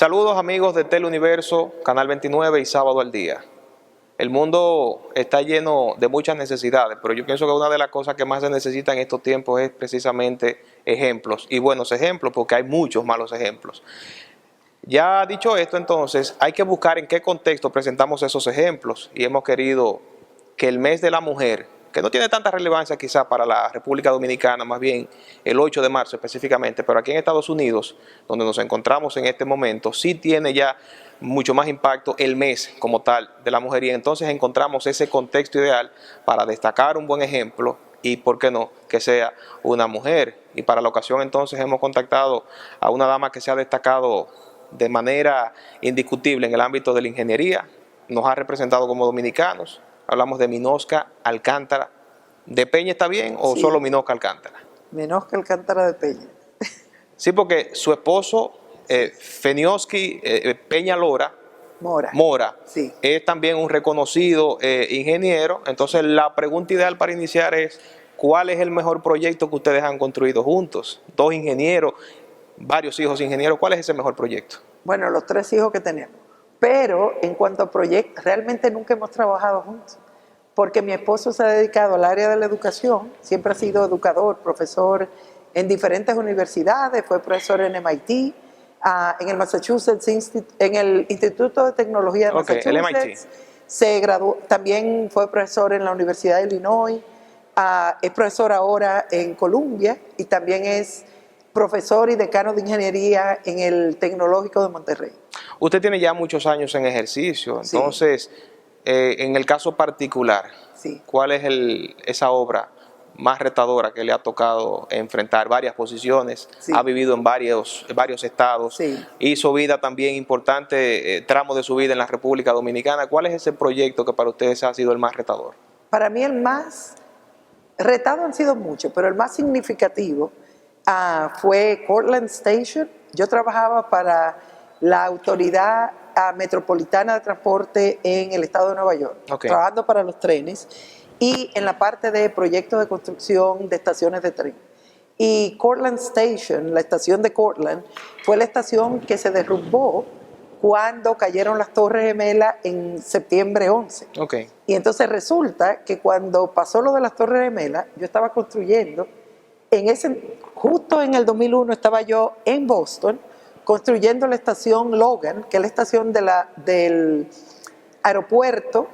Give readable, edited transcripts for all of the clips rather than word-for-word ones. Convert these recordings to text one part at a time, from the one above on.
Saludos amigos de Teleuniverso, Canal 29 y Sábado al Día. El mundo está lleno de muchas necesidades, pero yo pienso que una de las cosas que más se necesita en estos tiempos es precisamente ejemplos, y buenos ejemplos, porque hay muchos malos ejemplos. Ya dicho esto, entonces, hay que buscar en qué contexto presentamos esos ejemplos, y hemos querido que el mes de la mujer, que no tiene tanta relevancia quizá para la República Dominicana, más bien el 8 de marzo específicamente, pero aquí en Estados Unidos, donde nos encontramos en este momento, sí tiene ya mucho más impacto el mes como tal de la mujer, y entonces encontramos ese contexto ideal para destacar un buen ejemplo y, ¿por qué no?, que sea una mujer. Y para la ocasión entonces hemos contactado a una dama que se ha destacado de manera indiscutible en el ámbito de la ingeniería, nos ha representado como dominicanos. Hablamos de Minosca Alcántara. ¿De Peña está bien o Sí. Solo Minosca Alcántara? Minosca Alcántara de Peña. Sí, porque su esposo, Fenioski Peña Mora. Sí. es también un reconocido ingeniero. Entonces la pregunta ideal para iniciar es, ¿cuál es el mejor proyecto que ustedes han construido juntos? Dos ingenieros, varios hijos ingenieros, ¿cuál es ese mejor proyecto? Bueno, los 3 hijos que tenemos. Pero en cuanto a proyectos, realmente nunca hemos trabajado juntos. Porque mi esposo se ha dedicado al área de la educación, siempre ha sido educador, profesor en diferentes universidades, fue profesor en MIT, en el Massachusetts en el Instituto de Tecnología de Massachusetts. El MIT. Se graduó, también fue profesor en la Universidad de Illinois, es profesor ahora en Columbia y también es profesor y decano de ingeniería en el Tecnológico de Monterrey. Usted tiene ya muchos años en ejercicio, entonces, sí. En el caso particular, sí. ¿Cuál es esa obra más retadora que le ha tocado enfrentar? Varias posiciones, sí. Ha vivido en varios estados, sí. Hizo vida también importante, tramo de su vida en la República Dominicana. ¿Cuál es ese proyecto que para ustedes ha sido el más retador? Para mí el más retado han sido muchos, pero el más significativo fue Cortland Station. Yo trabajaba para la Autoridad Metropolitana de Transporte en el estado de Nueva York, trabajando para los trenes y en la parte de proyectos de construcción de estaciones de tren. Y Cortland Station, la estación de Cortland, fue la estación que se derrumbó cuando cayeron las Torres Gemelas en septiembre 11. Y entonces resulta que cuando pasó lo de las Torres Gemelas, yo estaba construyendo, justo en el 2001 estaba yo en Boston, construyendo la estación Logan, que es la estación del aeropuerto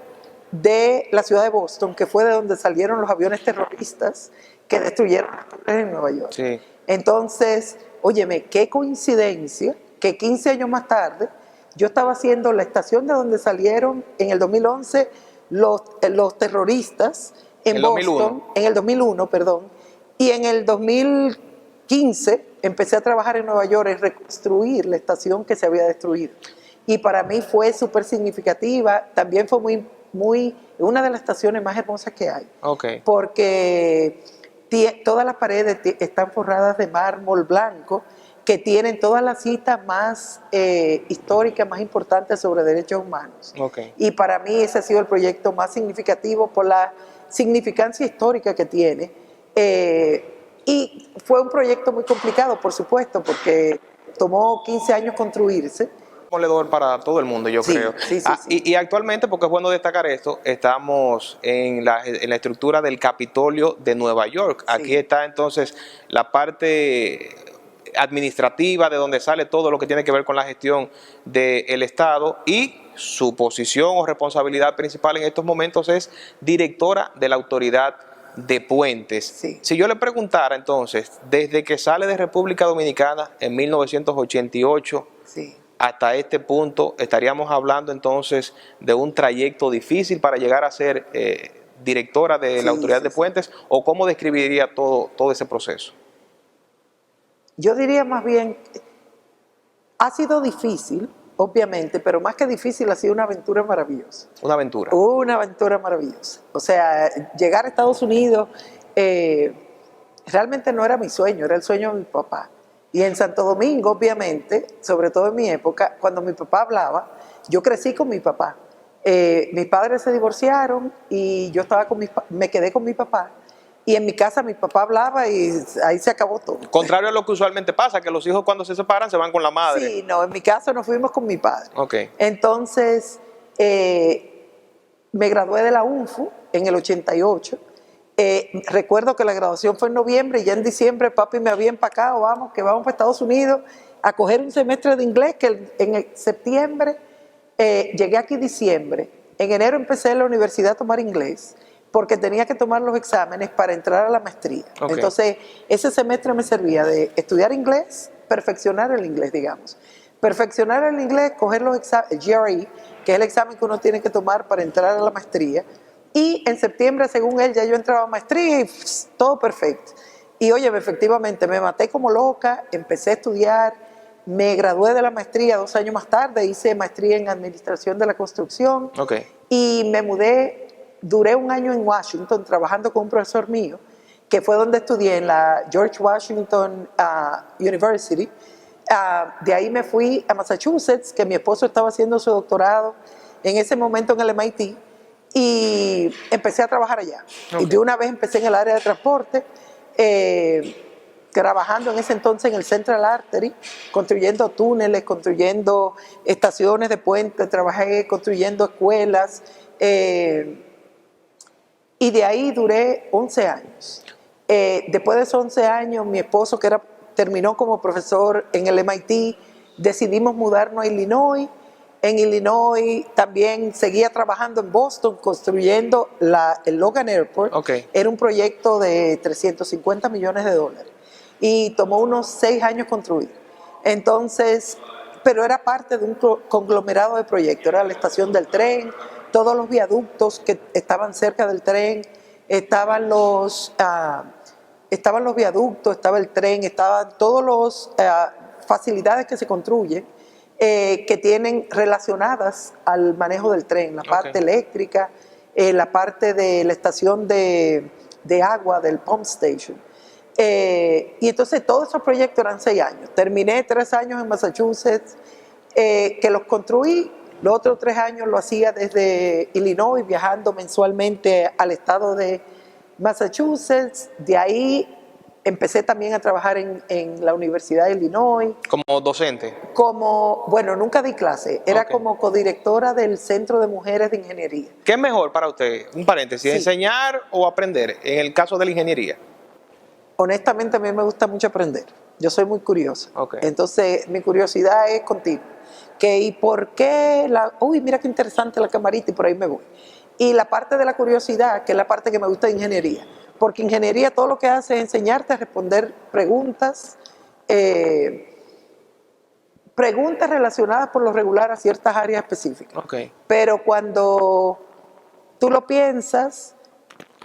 de la ciudad de Boston, que fue de donde salieron los aviones terroristas que destruyeron las torres en Nueva York. Sí. Entonces, óyeme, qué coincidencia que 15 años más tarde yo estaba haciendo la estación de donde salieron en el 2011 los terroristas en Boston, en el 2001, perdón, y en el 2015 empecé a trabajar en Nueva York en reconstruir la estación que se había destruido. Y para mí fue súper significativa, también fue una de las estaciones más hermosas que hay. Porque todas las paredes están forradas de mármol blanco, que tienen todas las citas más históricas, más importantes sobre derechos humanos. Y para mí ese ha sido el proyecto más significativo por la significancia histórica que tiene. Y fue un proyecto muy complicado, por supuesto, porque tomó 15 años construirse. Demoledor para todo el mundo, yo creo. Sí. Y actualmente, porque es bueno destacar esto, estamos en la estructura del Capitolio de Nueva York. Aquí está entonces la parte administrativa, de donde sale todo lo que tiene que ver con la gestión del Estado, y su posición o responsabilidad principal en estos momentos es directora de la Autoridad de Puentes. Si yo le preguntara entonces, desde que sale de República Dominicana en 1988 hasta este punto, estaríamos hablando entonces de un trayecto difícil para llegar a ser directora de la Autoridad de Puentes, ¿o cómo describiría todo ese proceso? Yo diría más bien, ha sido difícil, obviamente, pero más que difícil ha sido una aventura maravillosa. Una aventura. Una aventura maravillosa. O sea, llegar a Estados Unidos realmente no era mi sueño, era el sueño de mi papá. Y en Santo Domingo, obviamente, sobre todo en mi época, cuando mi papá hablaba, yo crecí con mi papá. Mis padres se divorciaron y yo me quedé con mi papá. Y en mi casa mi papá hablaba y ahí se acabó todo. Contrario a lo que usualmente pasa, que los hijos cuando se separan se van con la madre. Sí, no, en mi caso nos fuimos con mi padre. Ok. Entonces, me gradué de la UNFU en el 88. Recuerdo que la graduación fue en noviembre y ya en diciembre papi me había empacado, vamos, que vamos para Estados Unidos a coger un semestre de inglés, que en septiembre llegué aquí en diciembre. En enero empecé en la universidad a tomar inglés, porque tenía que tomar los exámenes para entrar a la maestría. Okay. Entonces, ese semestre me servía de estudiar inglés, perfeccionar el inglés, digamos. Perfeccionar el inglés, coger los exámenes, GRE, que es el examen que uno tiene que tomar para entrar a la maestría. Y en septiembre, según él, ya yo entraba a maestría y todo perfecto. Y oye, efectivamente, me maté como loca, empecé a estudiar, me gradué de la maestría 2 años más tarde, hice maestría en Administración de la Construcción. Okay. Y me mudé. Duré 1 año en Washington trabajando con un profesor mío, que fue donde estudié en la George Washington University. De ahí me fui a Massachusetts, que mi esposo estaba haciendo su doctorado en ese momento en el MIT, y empecé a trabajar allá. Okay. Y de una vez empecé en el área de transporte, trabajando en ese entonces en el Central Artery, construyendo túneles, construyendo estaciones de puente, trabajé construyendo escuelas, y de ahí duré 11 años. Después de esos 11 años, mi esposo, que terminó como profesor en el MIT, decidimos mudarnos a Illinois. En Illinois también seguía trabajando en Boston, construyendo el Logan Airport. Okay. Era un proyecto de $350 millones. Y tomó unos 6 años construir. Entonces, pero era parte de un conglomerado de proyectos. Era la estación del tren, todos los viaductos que estaban cerca del tren, estaban los viaductos, estaba el tren, estaban todas las facilidades que se construyen que tienen relacionadas al manejo del tren, la parte eléctrica, la parte de la estación de agua, del pump station. Y entonces todos esos proyectos eran 6 años. Terminé 3 años en Massachusetts, que los construí. Los otros 3 años lo hacía desde Illinois, viajando mensualmente al estado de Massachusetts. De ahí empecé también a trabajar en la Universidad de Illinois. ¿Como docente? Bueno, nunca di clase. Era como codirectora del Centro de Mujeres de Ingeniería. ¿Qué es mejor para usted? Un paréntesis, Sí. ¿enseñar o aprender en el caso de la ingeniería? Honestamente, a mí me gusta mucho aprender. Yo soy muy curiosa. Okay. Entonces, mi curiosidad es continua. ¿Y por qué? Uy, mira qué interesante la camarita, y por ahí me voy. Y la parte de la curiosidad, que es la parte que me gusta de ingeniería. Porque ingeniería todo lo que hace es enseñarte a responder preguntas, preguntas relacionadas por lo regular a ciertas áreas específicas. Okay. Pero cuando tú lo piensas,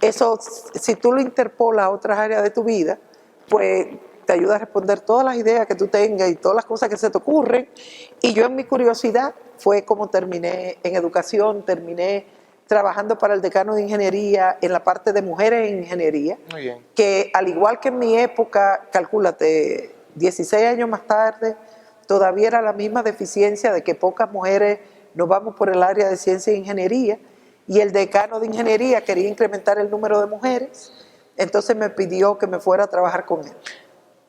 eso, si tú lo interpolas a otras áreas de tu vida, pues te ayuda a responder todas las ideas que tú tengas y todas las cosas que se te ocurren. Y yo en mi curiosidad fue como terminé en educación, terminé trabajando para el decano de ingeniería en la parte de mujeres en ingeniería. Muy bien. Que al igual que en mi época, calcúlate, 16 años más tarde, todavía era la misma deficiencia de que pocas mujeres nos vamos por el área de ciencia e ingeniería, y el decano de ingeniería quería incrementar el número de mujeres, entonces me pidió que me fuera a trabajar con él.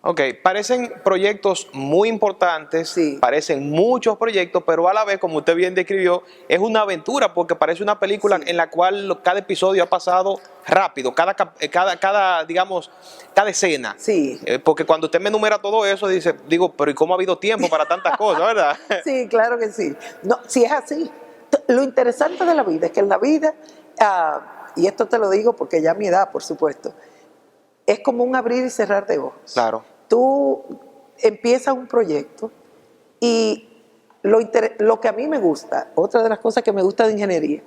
Ok, parecen proyectos muy importantes, Sí. Parecen muchos proyectos, pero a la vez, como usted bien describió, es una aventura porque parece una película Sí. en la cual cada episodio ha pasado rápido, digamos, cada escena. Sí. Porque cuando usted me enumera todo eso, digo, pero ¿y cómo ha habido tiempo para tantas cosas, verdad? Sí, claro que sí. No, si es así. Lo interesante de la vida es que en la vida, y esto te lo digo porque ya a mi edad, por supuesto, es como un abrir y cerrar de ojos. Claro. Tú empiezas un proyecto y lo que a mí me gusta, otra de las cosas que me gusta de ingeniería,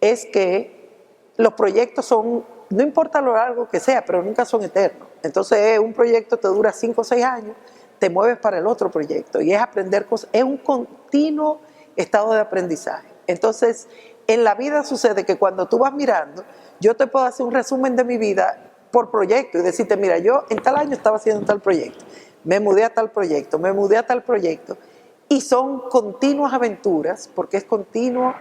es que los proyectos son, no importa lo largo que sea, pero nunca son eternos. Entonces un proyecto te dura 5 o 6 años, te mueves para el otro proyecto y es aprender cosas, es un continuo estado de aprendizaje. Entonces en la vida sucede que cuando tú vas mirando, yo te puedo hacer un resumen de mi vida por proyecto y decirte, mira, yo en tal año estaba haciendo tal proyecto, me mudé a tal proyecto, me mudé a tal proyecto, y son continuas aventuras porque es continuo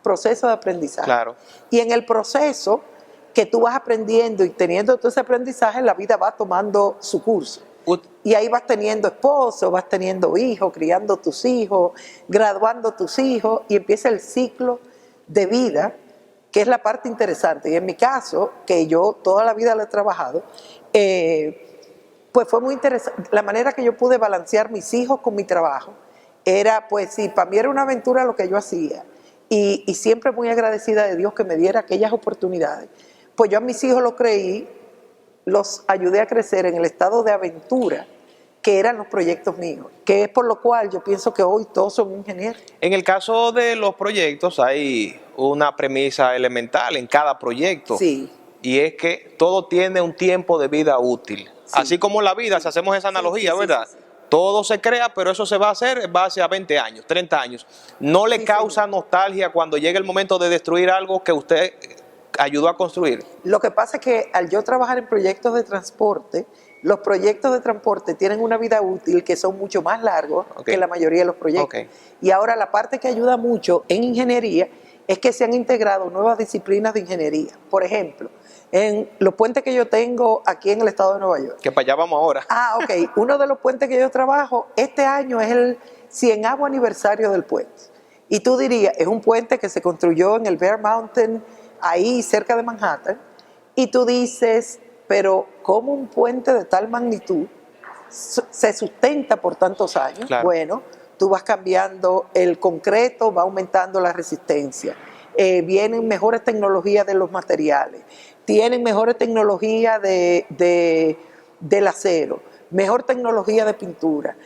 proceso de aprendizaje. Claro. Y en el proceso que tú vas aprendiendo y teniendo todo ese aprendizaje, la vida va tomando su curso. Y ahí vas teniendo esposo, vas teniendo hijos, criando tus hijos, graduando tus hijos, y empieza el ciclo de vida, que es la parte interesante. Y en mi caso, que yo toda la vida lo he trabajado, pues fue muy interesante. La manera que yo pude balancear mis hijos con mi trabajo era, pues sí, para mí era una aventura lo que yo hacía. Y siempre muy agradecida de Dios que me diera aquellas oportunidades. Pues yo a mis hijos lo creí, los ayudé a crecer en el estado de aventura que eran los proyectos míos, que es por lo cual yo pienso que hoy todos son ingenieros. En el caso de los proyectos hay una premisa elemental en cada proyecto. Sí. Y es que todo tiene un tiempo de vida útil. Sí. Así como la vida, si hacemos esa analogía, ¿verdad? Sí. Todo se crea, pero eso se va a hacer en base a 20 años, 30 años. No le causa nostalgia cuando llega el momento de destruir algo que usted ayudó a construir. Lo que pasa es que al yo trabajar en proyectos de transporte, los proyectos de transporte tienen una vida útil que son mucho más largos que la mayoría de los proyectos. Y ahora la parte que ayuda mucho en ingeniería es que se han integrado nuevas disciplinas de ingeniería. Por ejemplo, en los puentes que yo tengo aquí en el estado de Nueva York. Que para allá vamos ahora. Ok. Uno de los puentes que yo trabajo, este año es el 100º aniversario del puente. Y tú dirías, es un puente que se construyó en el Bear Mountain, ahí cerca de Manhattan, y tú dices, pero ¿cómo un puente de tal magnitud se sustenta por tantos años? Claro. Bueno, tú vas cambiando el concreto, va aumentando la resistencia, vienen mejores tecnologías de los materiales, tienen mejores tecnologías del acero, mejor tecnología de pintura,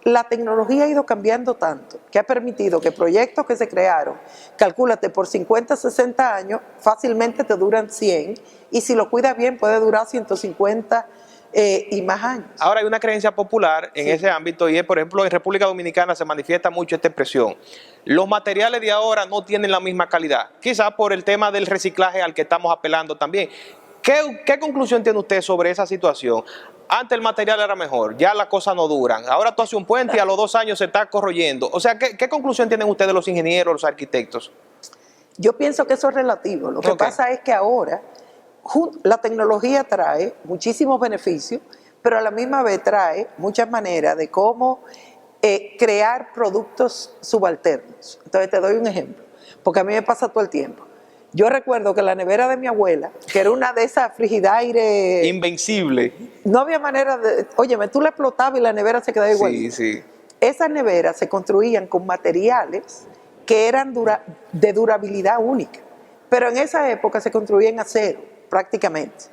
la tecnología ha ido cambiando tanto que ha permitido que proyectos que se crearon, calcúlate, por 50, 60 años, fácilmente te duran 100, y si lo cuidas bien puede durar 150 y más años. Ahora hay una creencia popular en ese ámbito, y es, por ejemplo, en República Dominicana se manifiesta mucho esta expresión: los materiales de ahora no tienen la misma calidad, quizás por el tema del reciclaje al que estamos apelando también. ¿Qué conclusión tiene usted sobre esa situación? Antes el material era mejor, ya las cosas no duran. Ahora tú haces un puente y a los 2 años se está corroyendo. O sea, ¿qué conclusión tienen ustedes los ingenieros, los arquitectos? Yo pienso que eso es relativo. Lo que pasa es que ahora la tecnología trae muchísimos beneficios, pero a la misma vez trae muchas maneras de cómo crear productos subalternos. Entonces te doy un ejemplo, porque a mí me pasa todo el tiempo. Yo recuerdo que la nevera de mi abuela, que era una de esas frigidaires invencible, no había manera de, óyeme, tú la explotabas y la nevera se quedaba igual. Sí. Esas neveras se construían con materiales que eran de durabilidad única, pero en esa época se construían en acero prácticamente,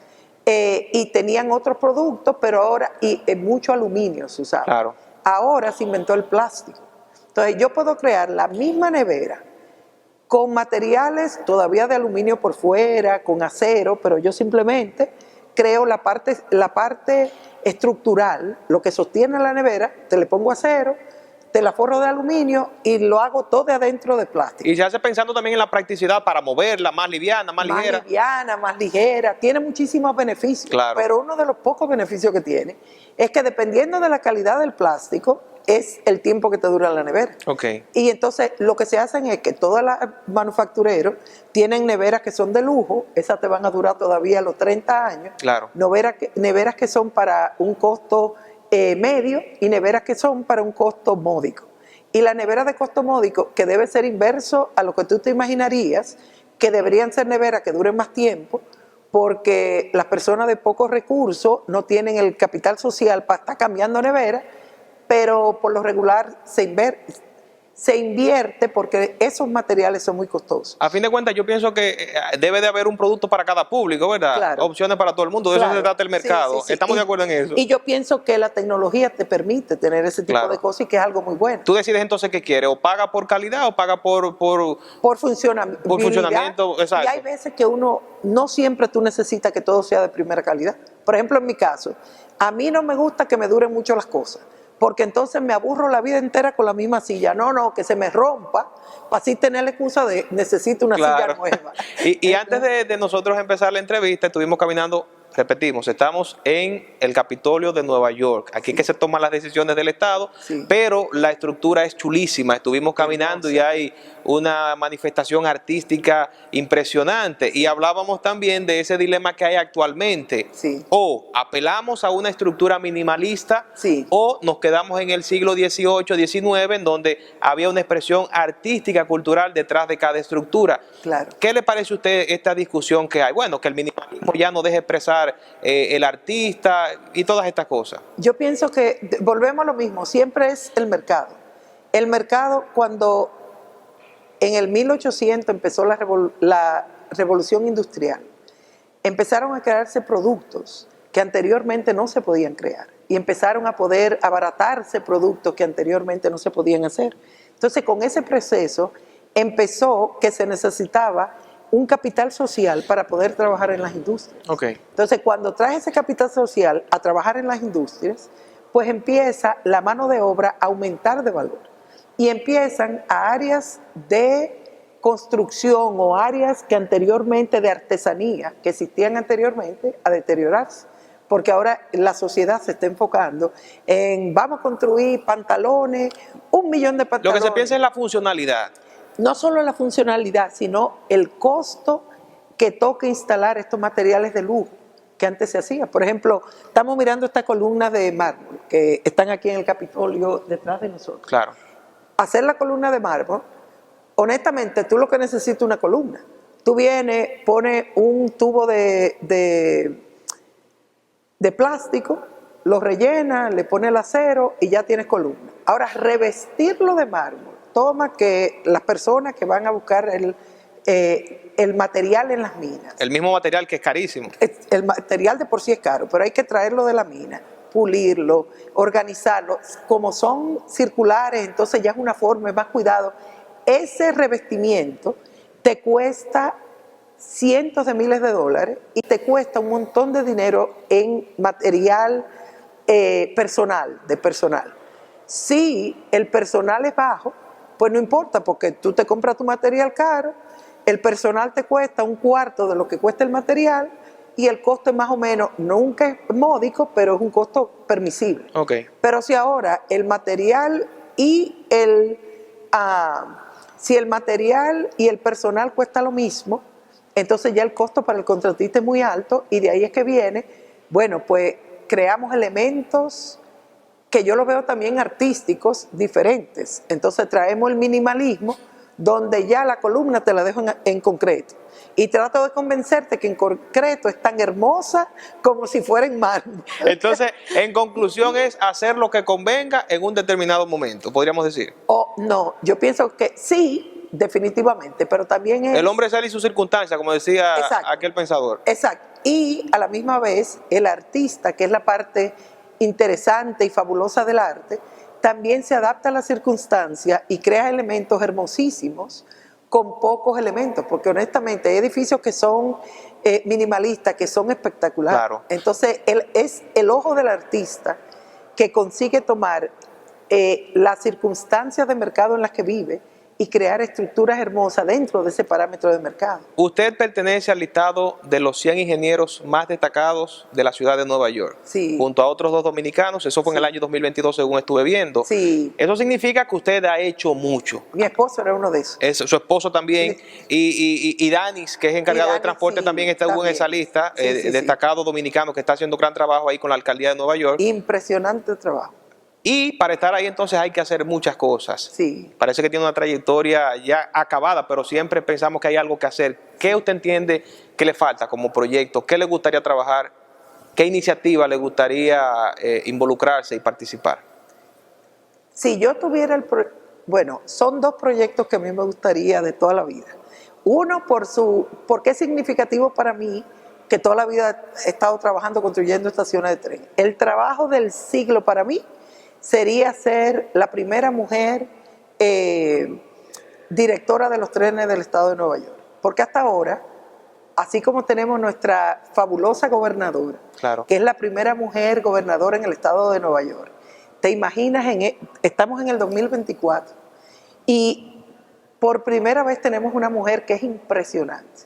y tenían otros productos, pero ahora, y mucho aluminio se usaba. Claro. Ahora se inventó el plástico. Entonces yo puedo crear la misma nevera con materiales todavía de aluminio por fuera, con acero, pero yo simplemente creo la parte estructural, lo que sostiene la nevera, te le pongo acero, te la forro de aluminio y lo hago todo de adentro de plástico. Y se hace pensando también en la practicidad para moverla, más liviana, más ligera. Más liviana, más ligera, tiene muchísimos beneficios, claro. Pero uno de los pocos beneficios que tiene es que dependiendo de la calidad del plástico, es el tiempo que te dura la nevera. Y entonces lo que se hacen es que todos los manufactureros tienen neveras que son de lujo, esas te van a durar todavía los 30 años. Claro. Neveras que son para un costo medio y neveras que son para un costo módico. Y la nevera de costo módico, que debe ser inverso a lo que tú te imaginarías, que deberían ser neveras que duren más tiempo, porque las personas de pocos recursos no tienen el capital social para estar cambiando nevera, pero por lo regular se invierte porque esos materiales son muy costosos. A fin de cuentas, yo pienso que debe de haber un producto para cada público, ¿verdad? Claro. Opciones para todo el mundo, de eso se trata el mercado. Sí. ¿Estamos de acuerdo en eso? Y yo pienso que la tecnología te permite tener ese tipo de cosas y que es algo muy bueno. Tú decides entonces qué quieres, o paga por calidad o paga por funcionamiento. Por funcionamiento, exacto. Y hay veces que no siempre tú necesitas que todo sea de primera calidad. Por ejemplo, en mi caso, a mí no me gusta que me duren mucho las cosas, porque entonces me aburro la vida entera con la misma silla. No, que se me rompa, para así tener la excusa de necesito una silla nueva. Y antes de nosotros empezar la entrevista, estuvimos caminando, repetimos, estamos en el Capitolio de Nueva York. Aquí es que se toman las decisiones del Estado, pero la estructura es chulísima. Estuvimos caminando y hay una manifestación artística impresionante. Y hablábamos también de ese dilema que hay actualmente. Sí. O apelamos a una estructura minimalista, Sí. o nos quedamos en el siglo XVIII, XIX, en donde había una expresión artística, cultural detrás de cada estructura. Claro. ¿Qué le parece a usted esta discusión que hay? Bueno, que el minimalismo ya no deja expresar el artista y todas estas cosas. Yo pienso que volvemos a lo mismo, siempre es el mercado. El mercado, cuando en el 1800 empezó la revolución industrial, empezaron a crearse productos que anteriormente no se podían crear y empezaron a poder abaratarse productos que anteriormente no se podían hacer. Entonces, con ese proceso empezó que se necesitaba un capital social para poder trabajar en las industrias. Okay. Entonces, cuando trae ese capital social a trabajar en las industrias, pues empieza la mano de obra a aumentar de valor y empiezan a áreas de construcción o áreas que anteriormente de artesanía, que existían anteriormente, a deteriorarse. Porque ahora la sociedad se está enfocando en vamos a construir pantalones, 1 millón de pantalones. Lo que se piensa es la funcionalidad. No solo la funcionalidad, sino el costo que toca instalar estos materiales de lujo que antes se hacía. Por ejemplo, estamos mirando estas columnas de mármol que están aquí en el Capitolio detrás de nosotros. Claro. Hacer la columna de mármol, honestamente, tú lo que necesitas es una columna. Tú vienes, pones un tubo de plástico, lo rellenas, le pones el acero y ya tienes columna. Ahora, revestirlo de mármol toma que las personas que van a buscar el material en las minas. El mismo material que es carísimo. El material de por sí es caro, pero hay que traerlo de la mina, pulirlo, organizarlo. Como son circulares, entonces ya es una forma, es más cuidado. Ese revestimiento te cuesta cientos de miles de dólares y te cuesta un montón de dinero en material personal. Si el personal es bajo, pues no importa, porque tú te compras tu material caro, el personal te cuesta 1/4 de lo que cuesta el material y el costo es más o menos, nunca es módico, pero es un costo permisible. Okay. Pero si ahora el material y si el material y el personal cuesta lo mismo, entonces ya el costo para el contratista es muy alto y de ahí es que viene, bueno, pues creamos elementos que yo lo veo también artísticos diferentes. Entonces traemos el minimalismo donde ya la columna te la dejo en concreto y trato de convencerte que en concreto es tan hermosa como si fuera en mármol. Entonces, en conclusión es hacer lo que convenga en un determinado momento, podríamos decir. No, yo pienso que sí, definitivamente, pero también es... El hombre sale y sus circunstancias, como decía Exacto. aquel pensador. Exacto. Y a la misma vez, el artista, que es la parte interesante y fabulosa del arte, también se adapta a la circunstancia y crea elementos hermosísimos con pocos elementos, porque honestamente hay edificios que son minimalistas, que son espectaculares. Claro. Entonces, es el ojo del artista que consigue tomar las circunstancias de mercado en las que vive y crear estructuras hermosas dentro de ese parámetro de mercado. Usted pertenece al listado de los 100 ingenieros más destacados de la ciudad de Nueva York, Sí. junto a otros 2 dominicanos. Eso fue en el año 2022, según estuve viendo. Sí. Eso significa que usted ha hecho mucho. Mi esposo era uno de esos. Su esposo también, Sí. y Danis, que es encargado de Danis, transporte, sí, también estuvo en también. esa lista, Sí, destacado dominicano que está haciendo gran trabajo ahí con la alcaldía de Nueva York. Impresionante trabajo. Y para estar ahí entonces hay que hacer muchas cosas. Sí. Parece que tiene una trayectoria ya acabada, pero siempre pensamos que hay algo que hacer. ¿Qué usted entiende que le falta como proyecto? ¿Qué le gustaría trabajar? ¿Qué iniciativa le gustaría involucrarse y participar? Si yo tuviera bueno, son 2 proyectos que a mí me gustaría de toda la vida. Uno, porque es significativo para mí, que toda la vida he estado trabajando construyendo estaciones de tren. El trabajo del siglo para mí sería ser la primera mujer directora de los trenes del estado de Nueva York. Porque hasta ahora, así como tenemos nuestra fabulosa gobernadora, Claro. que es la primera mujer gobernadora en el estado de Nueva York, te imaginas, estamos en el 2024 y por primera vez tenemos una mujer que es impresionante.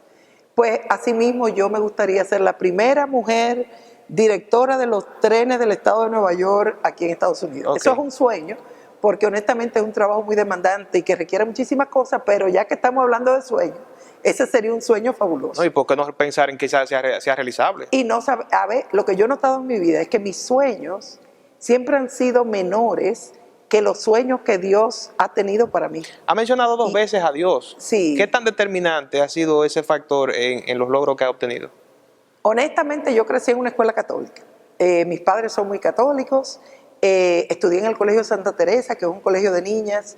Pues asimismo yo me gustaría ser la primera mujer directora de los trenes del estado de Nueva York aquí en Estados Unidos. Okay. Eso es un sueño, porque honestamente es un trabajo muy demandante y que requiere muchísimas cosas, pero ya que estamos hablando de sueños, ese sería un sueño fabuloso. No, ¿y por qué no pensar en que sea realizable? Y no sabe, a ver, lo que yo he notado en mi vida es que mis sueños siempre han sido menores que los sueños que Dios ha tenido para mí. Ha mencionado dos veces a Dios. Sí. ¿Qué tan determinante ha sido ese factor en los logros que ha obtenido? Honestamente, yo crecí en una escuela católica. Mis padres son muy católicos. Estudié en el Colegio Santa Teresa, que es un colegio de niñas.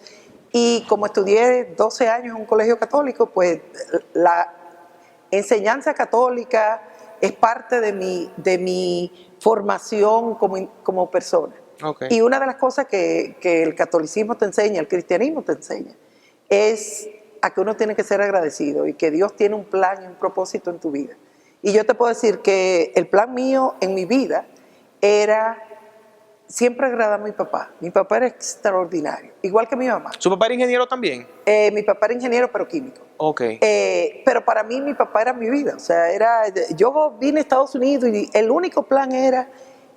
Y como estudié 12 años en un colegio católico, pues la enseñanza católica es parte de mi formación como persona. Okay. Y una de las cosas que el catolicismo te enseña, el cristianismo te enseña, es a que uno tiene que ser agradecido y que Dios tiene un plan y un propósito en tu vida. Y yo te puedo decir que el plan mío en mi vida era siempre agradar a mi papá. Mi papá era extraordinario, igual que mi mamá. ¿Su papá era ingeniero también? Mi papá era ingeniero, pero químico. Ok. Pero para mí mi papá era mi vida. O sea, yo vine a Estados Unidos y el único plan era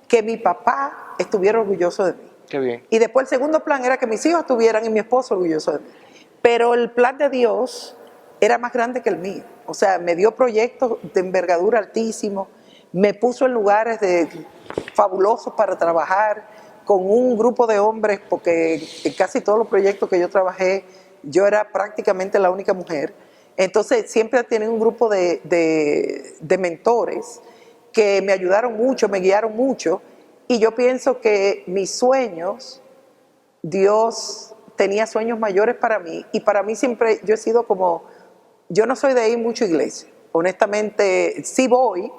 que mi papá estuviera orgulloso de mí. Qué bien. Y después el segundo plan era que mis hijos estuvieran y mi esposo orgulloso de mí. Pero el plan de Dios era más grande que el mío. O sea, me dio proyectos de envergadura altísimo, me puso en lugares fabulosos para trabajar con un grupo de hombres, porque en casi todos los proyectos que yo trabajé, yo era prácticamente la única mujer. Entonces siempre tienen un grupo de mentores que me ayudaron mucho, me guiaron mucho, y yo pienso que mis sueños, Dios tenía sueños mayores para mí, y para mí siempre yo he sido como, yo no soy de ir mucho a iglesia, honestamente sí voy,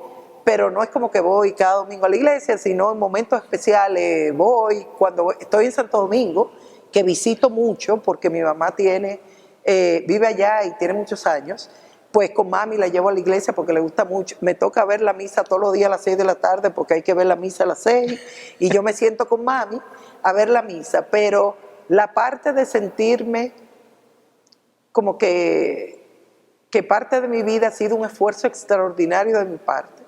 pero no es como que voy cada domingo a la iglesia, sino en momentos especiales voy, cuando estoy en Santo Domingo, que visito mucho porque mi mamá vive allá y tiene muchos años, pues con mami la llevo a la iglesia porque le gusta mucho. Me toca ver la misa todos los días a las 6 de la tarde porque hay que ver la misa a las 6 y yo me siento con mami a ver la misa, pero la parte de sentirme como que parte de mi vida ha sido un esfuerzo extraordinario de mi parte.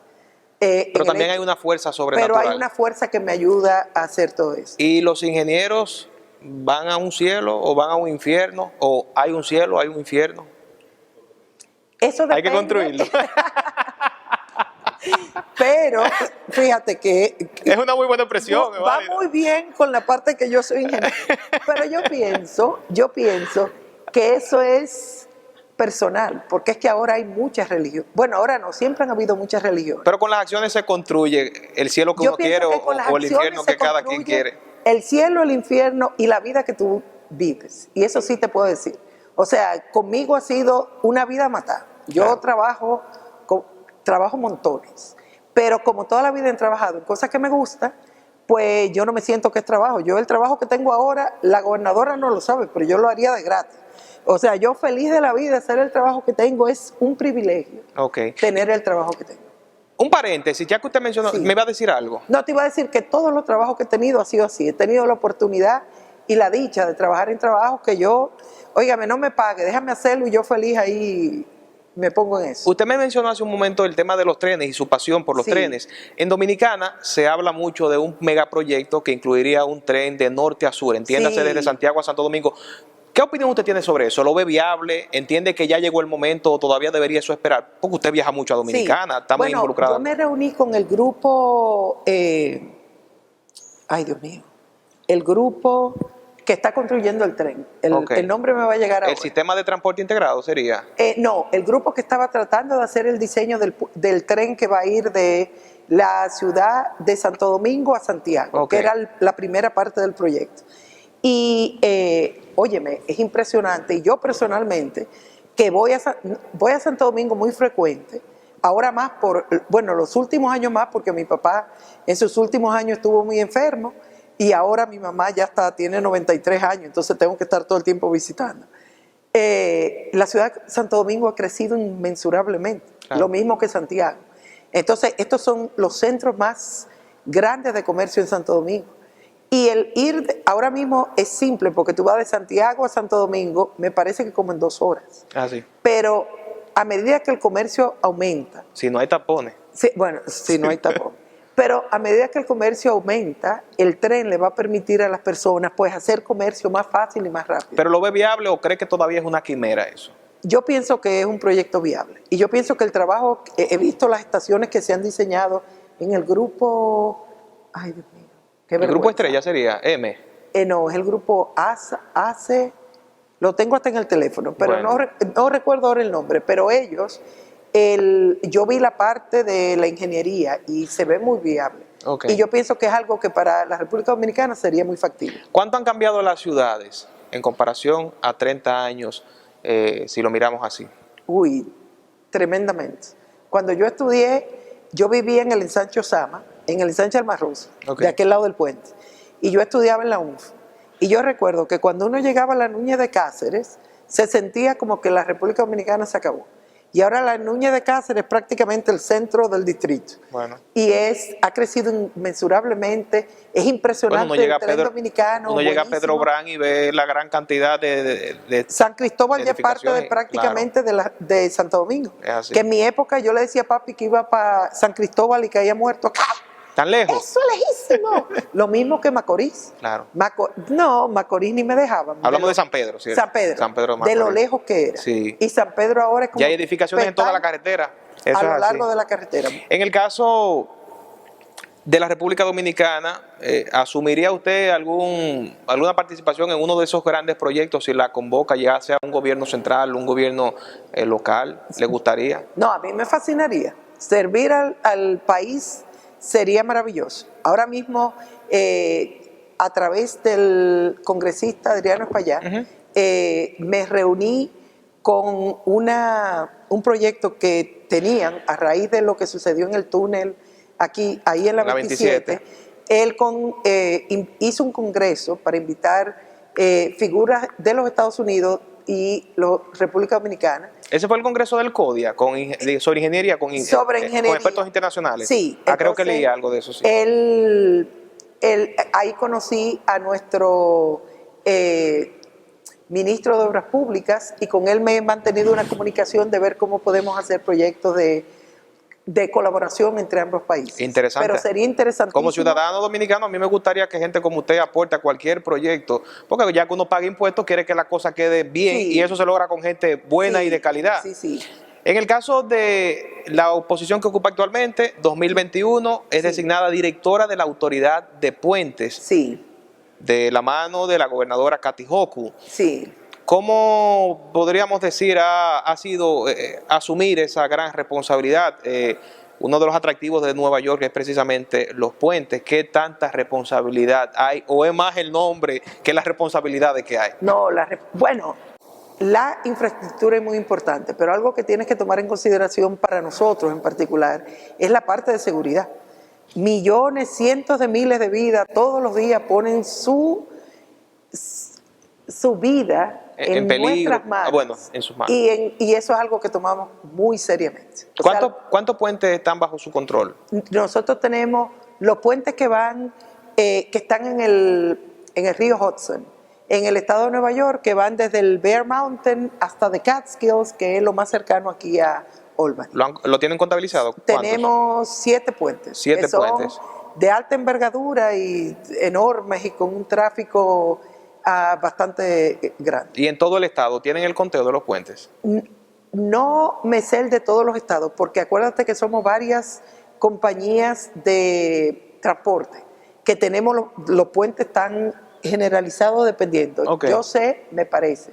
Pero también hay una fuerza sobrenatural. Pero hay una fuerza que me ayuda a hacer todo eso. ¿Y los ingenieros van a un cielo o van a un infierno? ¿O hay un cielo, hay un infierno? Eso depende. Hay que construirlo. Pero fíjate que es una muy buena expresión. Va muy bien con la parte que yo soy ingeniero. Pero yo pienso que eso es personal, porque es que ahora hay muchas religiones. Bueno, ahora no, siempre han habido muchas religiones. Pero con las acciones se construye el cielo que uno quiere o el infierno que cada quien quiere. El cielo, el infierno y la vida que tú vives. Y eso sí te puedo decir. O sea, conmigo ha sido una vida matada. Yo claro. trabajo montones. Pero como toda la vida he trabajado en cosas que me gustan, pues yo no me siento que es trabajo. Yo el trabajo que tengo ahora, la gobernadora no lo sabe, pero yo lo haría de gratis. O sea, yo feliz de la vida, hacer el trabajo que tengo es un privilegio. Okay. Tener el trabajo que tengo. Un paréntesis, ya que usted mencionó, Sí. ¿me va a decir algo? No, te iba a decir que todos los trabajos que he tenido ha sido así. He tenido la oportunidad y la dicha de trabajar en trabajos que yo, óigame, no me pague, déjame hacerlo y yo feliz ahí me pongo en eso. Usted me mencionó hace un momento el tema de los trenes y su pasión por los trenes. En Dominicana se habla mucho de un megaproyecto que incluiría un tren de norte a sur, entiéndase desde Santiago a Santo Domingo. ¿Qué opinión usted tiene sobre eso? ¿Lo ve viable? ¿Entiende que ya llegó el momento o todavía debería eso esperar? Porque usted viaja mucho a Dominicana, está muy involucrada. Yo me reuní con el grupo, ay Dios mío, el grupo que está construyendo el tren. El nombre me va a llegar ahora. ¿El sistema de transporte integrado sería? No, el grupo que estaba tratando de hacer el diseño del tren que va a ir de la ciudad de Santo Domingo a Santiago, que era la primera parte del proyecto. Y, óyeme, es impresionante. Y yo personalmente, que voy a Santo Domingo muy frecuente, ahora más los últimos años más, porque mi papá en sus últimos años estuvo muy enfermo, y ahora mi mamá ya tiene 93 años, entonces tengo que estar todo el tiempo visitando. La ciudad de Santo Domingo ha crecido inmensurablemente, lo mismo que Santiago. Entonces, estos son los centros más grandes de comercio en Santo Domingo. Y el ir ahora mismo es simple, porque tú vas de Santiago a Santo Domingo, me parece que como en 2 horas. Sí. Pero a medida que el comercio aumenta... Si no hay tapones. Sí, bueno, si no hay tapones. Pero a medida que el comercio aumenta, el tren le va a permitir a las personas pues hacer comercio más fácil y más rápido. ¿Pero lo ve viable o cree que todavía es una quimera eso? Yo pienso que es un proyecto viable. Y yo pienso que el trabajo, he visto las estaciones que se han diseñado en el grupo, ay Dios mío, qué El vergüenza. grupo estrella sería M. No, es el grupo ACE, lo tengo hasta en el teléfono, pero Bueno. no recuerdo ahora el nombre, pero ellos, yo vi la parte de la ingeniería y se ve muy viable. Okay. Y yo pienso que es algo que para la República Dominicana sería muy factible. ¿Cuánto han cambiado las ciudades en comparación a 30 años, si lo miramos así? Uy, tremendamente. Cuando yo estudié, yo vivía en el ensanche Osama, en el ensanche Almarrosa, Okay. de aquel lado del puente. Y yo estudiaba en la UNF. Y yo recuerdo que cuando uno llegaba a la Núñez de Cáceres, se sentía como que la República Dominicana se acabó. Y ahora la Núñez de Cáceres es prácticamente el centro del distrito. Bueno. Y ha crecido inmensurablemente. Es impresionante Bueno, uno llega el tren dominicano. Uno llega a buenísimo. Pedro Brán y ve la gran cantidad de San Cristóbal ya es parte edificaciones, prácticamente de Santo Domingo. Es así. Que en mi época yo le decía a papi que iba para San Cristóbal y que había muerto. ¿Tan lejos? Eso es lejísimo. Lo mismo que Macorís. Claro. No, Macorís ni me dejaban. Hablamos de San Pedro, ¿cierto? San Pedro. San Pedro de Macorís. lo lejos que era. Sí. Y San Pedro ahora es como... Ya hay edificaciones en toda la carretera. Eso a es lo así. largo de la carretera. En el caso de la República Dominicana, ¿asumiría usted alguna participación en uno de esos grandes proyectos si la convoca, ya sea un gobierno central, un gobierno local? ¿Le gustaría? No, a mí me fascinaría. Servir al país sería maravilloso. Ahora mismo, a través del congresista Adriano Espaillá, me reuní con un proyecto que tenían a raíz de lo que sucedió en el túnel ahí en la 27. Él hizo un congreso para invitar figuras de los Estados Unidos y la República Dominicana. Ese fue el congreso del CODIA, sobre ingeniería, con expertos internacionales. Sí. Creo que leí algo de eso, sí. Ahí conocí a nuestro ministro de Obras Públicas y con él me he mantenido una comunicación de ver cómo podemos hacer proyectos de colaboración entre ambos países. Interesante. Pero sería interesantísimo. Como ciudadano dominicano, a mí me gustaría que gente como usted aporte a cualquier proyecto, porque ya que uno paga impuestos, quiere que la cosa quede bien, Sí. y eso se logra con gente buena y de calidad. Sí, sí. En el caso de la oposición que ocupa actualmente, 2021, es designada directora de la Autoridad de Puentes, Sí, de la mano de la gobernadora Kathy Hochul. sí. ¿Cómo podríamos decir ha sido asumir esa gran responsabilidad? Uno de los atractivos de Nueva York es precisamente los puentes. ¿Qué tanta responsabilidad hay? ¿O es más el nombre que las responsabilidades que hay? No, bueno, la infraestructura es muy importante, pero algo que tienes que tomar en consideración para nosotros en particular es la parte de seguridad. Millones, cientos de miles de vidas todos los días ponen su vida en peligro. nuestras manos. Bueno, en sus manos. Y eso es algo que tomamos muy seriamente. O sea, ¿Cuántos puentes están bajo su control? nosotros tenemos los puentes que están en el río Hudson, en el estado de Nueva York, que van desde el Bear Mountain hasta The Catskills, que es lo más cercano aquí a Albany. ¿Lo tienen contabilizado? ¿Cuántos? Tenemos 7 puentes. 7 que son puentes. de alta envergadura y enormes y con un tráfico bastante grande. ¿Y en todo el estado tienen el conteo de los puentes? No me sé el de todos los estados, porque acuérdate que somos varias compañías de transporte, que tenemos los puentes tan generalizados dependiendo. Okay. Yo sé, me parece,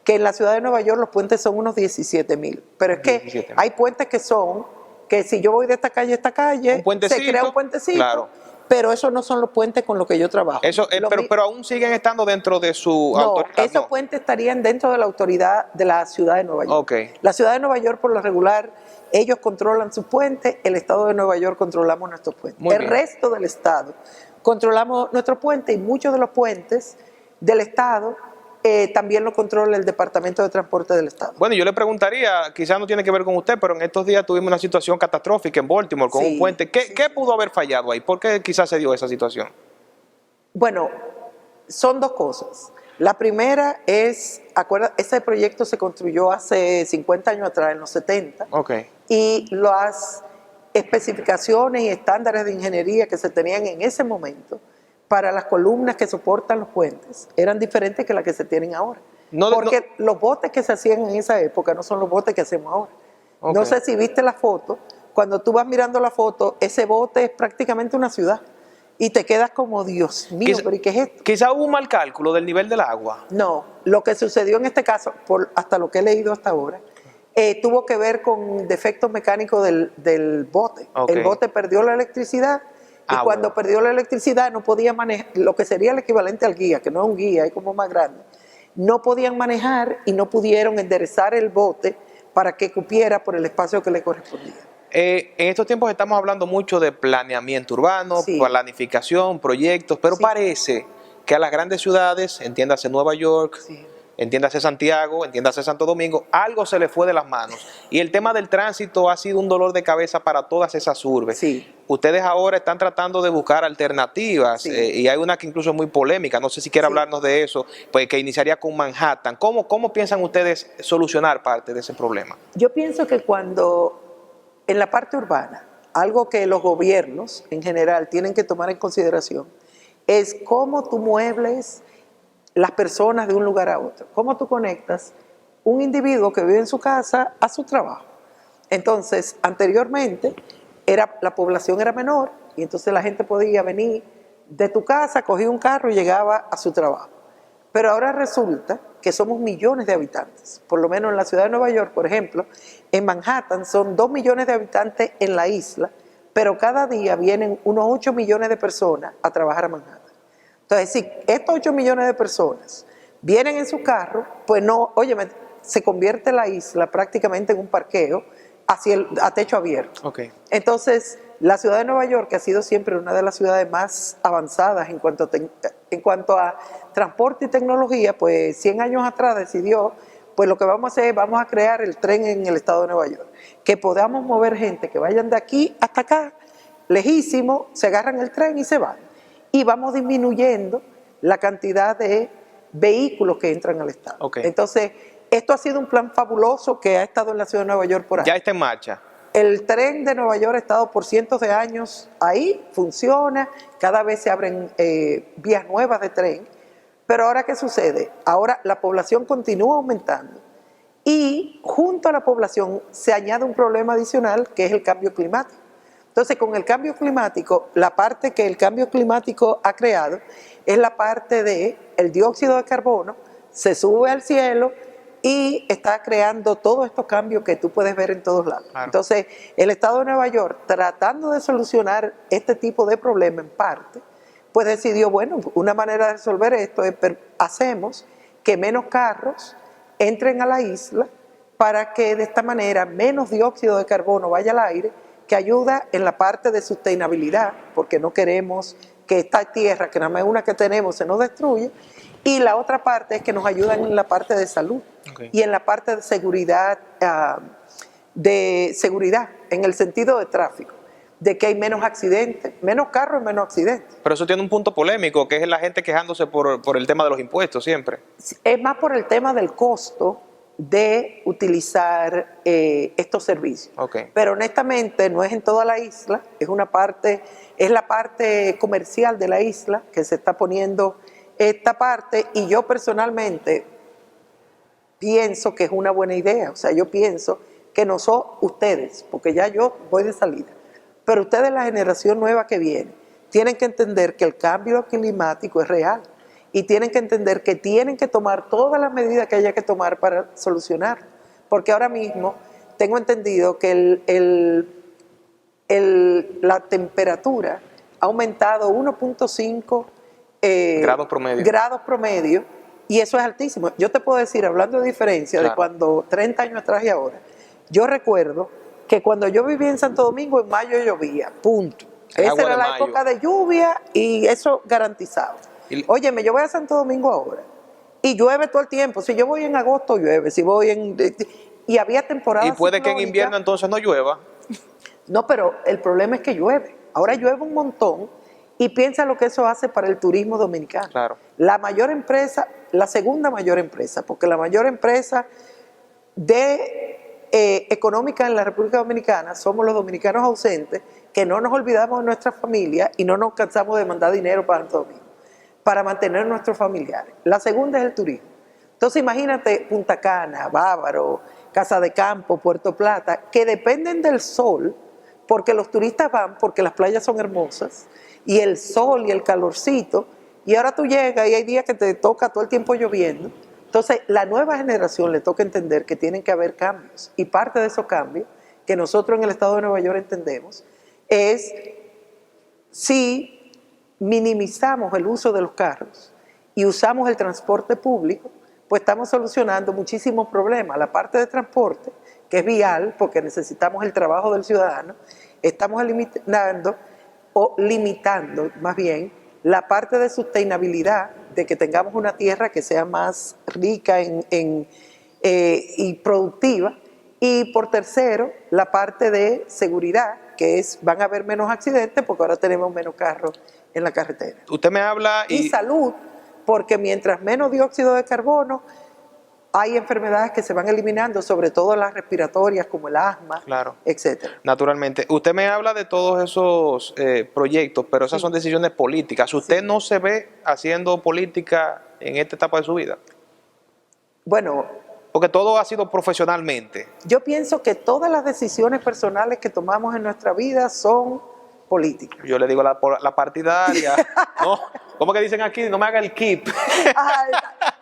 que en la ciudad de Nueva York los puentes son unos 17,000, pero es que 17,000. hay puentes que si yo voy de esta calle a esta calle, Un puentecito, se crea un puentecito, claro. pero esos no son los puentes con los que yo trabajo. Eso, pero aún siguen estando dentro de su No, autoridad. esos puentes estarían dentro de la autoridad de la ciudad de Nueva York. Okay. La ciudad de Nueva York, por lo regular, ellos controlan sus puentes, el estado de Nueva York controlamos nuestros puentes. Muy El bien. resto del estado controlamos nuestros puentes y muchos de los puentes del estado también lo controla el Departamento de Transporte del Estado. Bueno, yo le preguntaría, quizás no tiene que ver con usted, pero en estos días tuvimos una situación catastrófica en Baltimore con Sí, un puente. ¿Qué pudo haber fallado ahí? ¿Por qué quizás se dio esa situación? Bueno, son dos cosas. La primera es, ese proyecto se construyó hace 50 años atrás, en los 70, Ok. y las especificaciones y estándares de ingeniería que se tenían en ese momento para las columnas que soportan los puentes eran diferentes que las que se tienen ahora. Porque los botes que se hacían en esa época no son los botes que hacemos ahora. Okay. No sé si viste la foto. Cuando tú vas mirando la foto, ese bote es prácticamente una ciudad. Y te quedas como, Dios mío, ¿pero y qué es esto? Quizá hubo un mal cálculo del nivel del agua. No, lo que sucedió en este caso, hasta lo que he leído hasta ahora, tuvo que ver con defectos mecánicos del bote. Okay. El bote perdió la electricidad y cuando perdió la electricidad no podía manejar, lo que sería el equivalente al guía, que no es un guía, es como más grande. No podían manejar y no pudieron enderezar el bote para que cupiera por el espacio que le correspondía. En estos tiempos estamos hablando mucho de planeamiento urbano, sí, planificación, proyectos, pero sí, parece que a las grandes ciudades, entiéndase Nueva York, sí, entiéndase Santiago, entiéndase Santo Domingo, algo se le fue de las manos. Y el tema del tránsito ha sido un dolor de cabeza para todas esas urbes. Sí. Ustedes ahora están tratando de buscar alternativas, sí, y hay una que incluso es muy polémica, no sé si quiere, sí, hablarnos de eso, pues que iniciaría con Manhattan. ¿Cómo piensan ustedes solucionar parte de ese problema? Yo pienso que cuando en la parte urbana, algo que los gobiernos en general tienen que tomar en consideración es cómo tú muebles las personas de un lugar a otro, cómo tú conectas un individuo que vive en su casa a su trabajo. Entonces, anteriormente la población era menor y entonces la gente podía venir de tu casa, cogía un carro y llegaba a su trabajo. Pero ahora resulta que somos millones de habitantes, por lo menos en la ciudad de Nueva York, por ejemplo, en Manhattan son 2 millones de habitantes en la isla, pero cada día vienen unos 8 millones de personas a trabajar a Manhattan. Entonces, si estos 8 millones de personas vienen en su carro, pues no, óyeme, se convierte la isla prácticamente en un parqueo a techo abierto. Okay. Entonces, la ciudad de Nueva York, que ha sido siempre una de las ciudades más avanzadas en cuanto a transporte y tecnología, pues 100 años atrás decidió, pues lo que vamos a hacer es, vamos a crear el tren en el estado de Nueva York, que podamos mover gente que vayan de aquí hasta acá, lejísimo, se agarran el tren y se van. Y vamos disminuyendo la cantidad de vehículos que entran al estado. Okay. Entonces, esto ha sido un plan fabuloso que ha estado en la ciudad de Nueva York por años. Ya está en marcha. El tren de Nueva York ha estado por cientos de años ahí, funciona, cada vez se abren vías nuevas de tren, pero ahora ¿qué sucede? Ahora la población continúa aumentando y junto a la población se añade un problema adicional que es el cambio climático. Entonces, con el cambio climático, la parte que el cambio climático ha creado es la parte del dióxido de carbono, se sube al cielo y está creando todos estos cambios que tú puedes ver en todos lados. Claro. Entonces, el estado de Nueva York, tratando de solucionar este tipo de problema en parte, pues decidió, bueno, una manera de resolver esto es hacemos que menos carros entren a la isla para que de esta manera menos dióxido de carbono vaya al aire, que ayuda en la parte de sustentabilidad, porque no queremos que esta tierra, que nada más es una que tenemos, se nos destruya, y la otra parte es que nos ayudan en la parte de salud. Okay. Y en la parte de seguridad, en el sentido de tráfico, de que hay menos accidentes, menos carros y menos accidentes. Pero eso tiene un punto polémico, que es la gente quejándose por el tema de los impuestos siempre. Es más por el tema del costo de utilizar estos servicios. Okay. Pero honestamente no es en toda la isla, es la parte comercial de la isla que se está poniendo esta parte, y yo personalmente pienso que es una buena idea. O sea, yo pienso que no son ustedes, porque ya yo voy de salida, pero ustedes, la generación nueva que viene, tienen que entender que el cambio climático es real y tienen que entender que tienen que tomar todas las medidas que haya que tomar para solucionarlo, porque ahora mismo tengo entendido que la temperatura ha aumentado 1.5 grados promedio, y eso es altísimo. Yo te puedo decir, hablando de diferencia, claro, de cuando 30 años atrás y ahora, yo recuerdo que cuando yo vivía en Santo Domingo, en mayo llovía, punto. Esa era la época de lluvia y eso garantizado. Óyeme, yo voy a Santo Domingo ahora y llueve todo el tiempo. Si yo voy en agosto, llueve. Si voy y había temporadas. Y puede que en invierno entonces no llueva. No, pero el problema es que llueve. Ahora llueve un montón. Y piensa lo que eso hace para el turismo dominicano. Claro. La mayor empresa, la segunda mayor empresa, porque la mayor empresa de económica en la República Dominicana somos los dominicanos ausentes, que no nos olvidamos de nuestra familia y no nos cansamos de mandar dinero para Santo Domingo, para mantener nuestros familiares. La segunda es el turismo. Entonces imagínate Punta Cana, Bávaro, Casa de Campo, Puerto Plata, que dependen del sol, porque los turistas van porque las playas son hermosas, y el sol y el calorcito, y ahora tú llegas y hay días que te toca todo el tiempo lloviendo. Entonces, la nueva generación le toca entender que tienen que haber cambios, y parte de esos cambios, que nosotros en el estado de Nueva York entendemos, es si minimizamos el uso de los carros y usamos el transporte público, pues estamos solucionando muchísimos problemas. La parte de transporte, que es vial, porque necesitamos el trabajo del ciudadano, estamos eliminando o limitando más bien la parte de sustentabilidad, de que tengamos una tierra que sea más rica y productiva, y por tercero, la parte de seguridad, que es, van a haber menos accidentes porque ahora tenemos menos carros en la carretera. Usted me habla Y salud, porque mientras menos dióxido de carbono, hay enfermedades que se van eliminando, sobre todo las respiratorias como el asma, claro, etcétera. Naturalmente. Usted me habla de todos esos proyectos, pero esas son decisiones políticas. ¿Usted no se ve haciendo política en esta etapa de su vida? Bueno, porque todo ha sido profesionalmente. Yo pienso que todas las decisiones personales que tomamos en nuestra vida son políticas. Yo le digo la partidaria. No, ¿cómo que dicen aquí? No me haga el keep.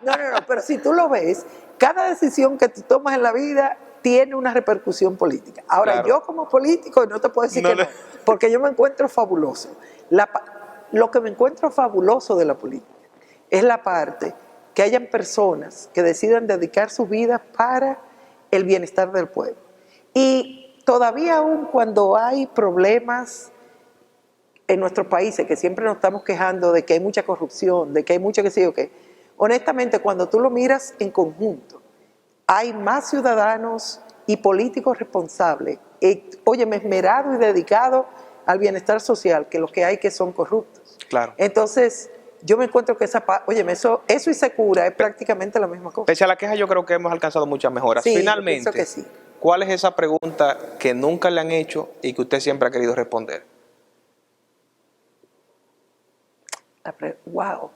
No, pero si tú lo ves, cada decisión que tú tomas en la vida tiene una repercusión política. Ahora, claro, yo como político no te puedo decir que no, porque yo me encuentro fabuloso. Lo que me encuentro fabuloso de la política es la parte que hayan personas que decidan dedicar su vida para el bienestar del pueblo. Y todavía aún cuando hay problemas en nuestros países, que siempre nos estamos quejando de que hay mucha corrupción, de que hay mucho que sí o qué, honestamente cuando tú lo miras en conjunto, hay más ciudadanos y políticos responsables, óyeme, esmerados y dedicados al bienestar social, que los que hay que son corruptos. Claro. Entonces, yo me encuentro que óyeme, eso y Secura es prácticamente la misma cosa. Pese a la queja, yo creo que hemos alcanzado muchas mejoras. Sí, finalmente, yo pienso que sí. ¿Cuál es esa pregunta que nunca le han hecho y que usted siempre ha querido responder? Wow,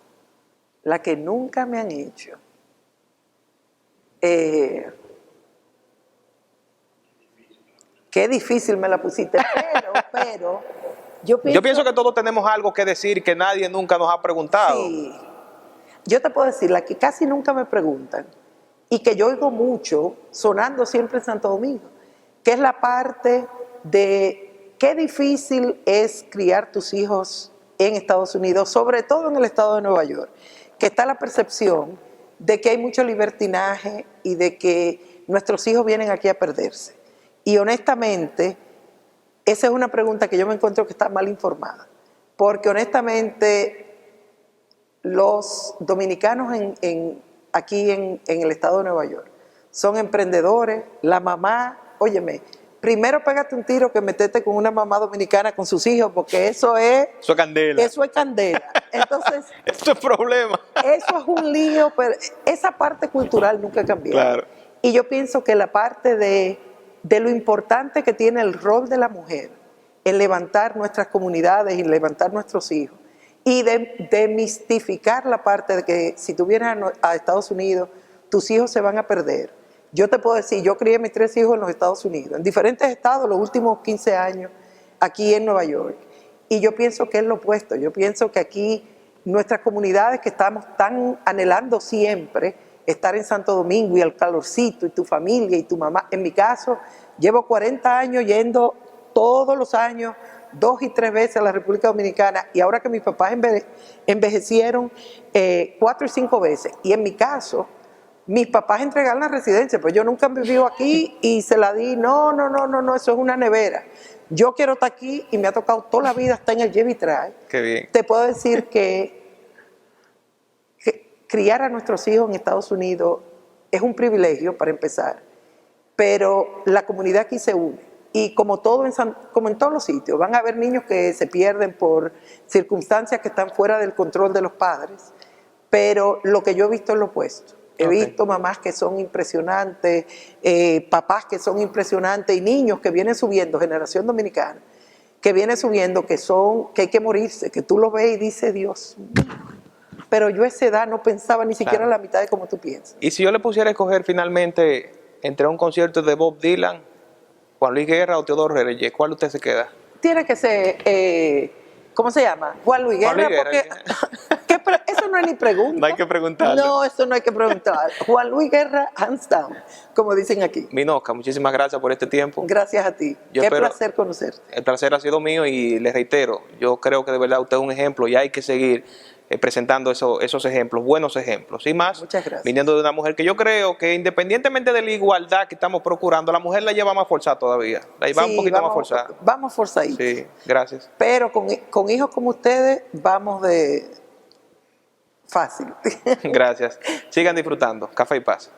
la que nunca me han hecho. Qué difícil me la pusiste, pero yo pienso que todos tenemos algo que decir que nadie nunca nos ha preguntado. Sí, yo te puedo decir, la que casi nunca me preguntan y que yo oigo mucho sonando siempre en Santo Domingo, que es la parte de qué difícil es criar tus hijos en Estados Unidos, sobre todo en el estado de Nueva York, que está la percepción de que hay mucho libertinaje y de que nuestros hijos vienen aquí a perderse. Y honestamente, esa es una pregunta que yo me encuentro que está mal informada, porque honestamente los dominicanos aquí en el estado de Nueva York son emprendedores. La mamá, óyeme, primero pégate un tiro que metete con una mamá dominicana con sus hijos, porque eso es candela. Eso es candela. Entonces, eso es problema. Eso es un lío, pero esa parte cultural nunca ha cambiado. Claro. Y yo pienso que la parte de lo importante que tiene el rol de la mujer en levantar nuestras comunidades y levantar nuestros hijos, y de mistificar la parte de que si tú vienes a Estados Unidos, tus hijos se van a perder. Yo te puedo decir, yo crié mis 3 hijos en los Estados Unidos, en diferentes estados los últimos 15 años, aquí en Nueva York. Y yo pienso que es lo opuesto. Yo pienso que aquí nuestras comunidades que estamos tan anhelando siempre estar en Santo Domingo y el calorcito y tu familia y tu mamá. En mi caso, llevo 40 años yendo todos los años 2 y 3 veces a la República Dominicana, y ahora que mis papás envejecieron 4 y 5 veces. Y en mi caso, mis papás entregaron la residencia, pues yo nunca he vivido aquí y se la di. No, eso es una nevera. Yo quiero estar aquí y me ha tocado toda la vida estar en el lleve y trae. Qué bien. Te puedo decir que criar a nuestros hijos en Estados Unidos es un privilegio para empezar, pero la comunidad aquí se une. Y como en todos los sitios, van a haber niños que se pierden por circunstancias que están fuera del control de los padres, pero lo que yo he visto es lo opuesto. He Ok. visto mamás que son impresionantes, papás que son impresionantes y niños que vienen subiendo, generación dominicana, que viene subiendo, que hay que morirse, que tú lo ves y dices, Dios mío. Pero yo a esa edad no pensaba ni siquiera Claro. la mitad de como tú piensas. Y si yo le pusiera a escoger finalmente entre un concierto de Bob Dylan, Juan Luis Guerra o Teodoro Reyes, ¿cuál usted se queda? Tiene que ser, ¿cómo se llama? Juan Luis Juan Guerra, Luis Guerra. porque eso no es ni pregunta. No hay que preguntarle. No, eso no hay que preguntar. Juan Luis Guerra, hands down, como dicen aquí. Minoca, muchísimas gracias por este tiempo. Gracias a ti. Yo Qué espero- placer conocerte. El placer ha sido mío y le reitero, yo creo que de verdad usted es un ejemplo y hay que seguir presentando esos ejemplos, buenos ejemplos. Y más, Muchas gracias. viniendo de una mujer que yo creo que independientemente de la igualdad que estamos procurando, la mujer la lleva más forzada todavía. La lleva un poquito más forzada. Vamos forzaditos. Sí, gracias. Pero con hijos como ustedes, vamos de fácil. Gracias. Sigan disfrutando. Café y paz.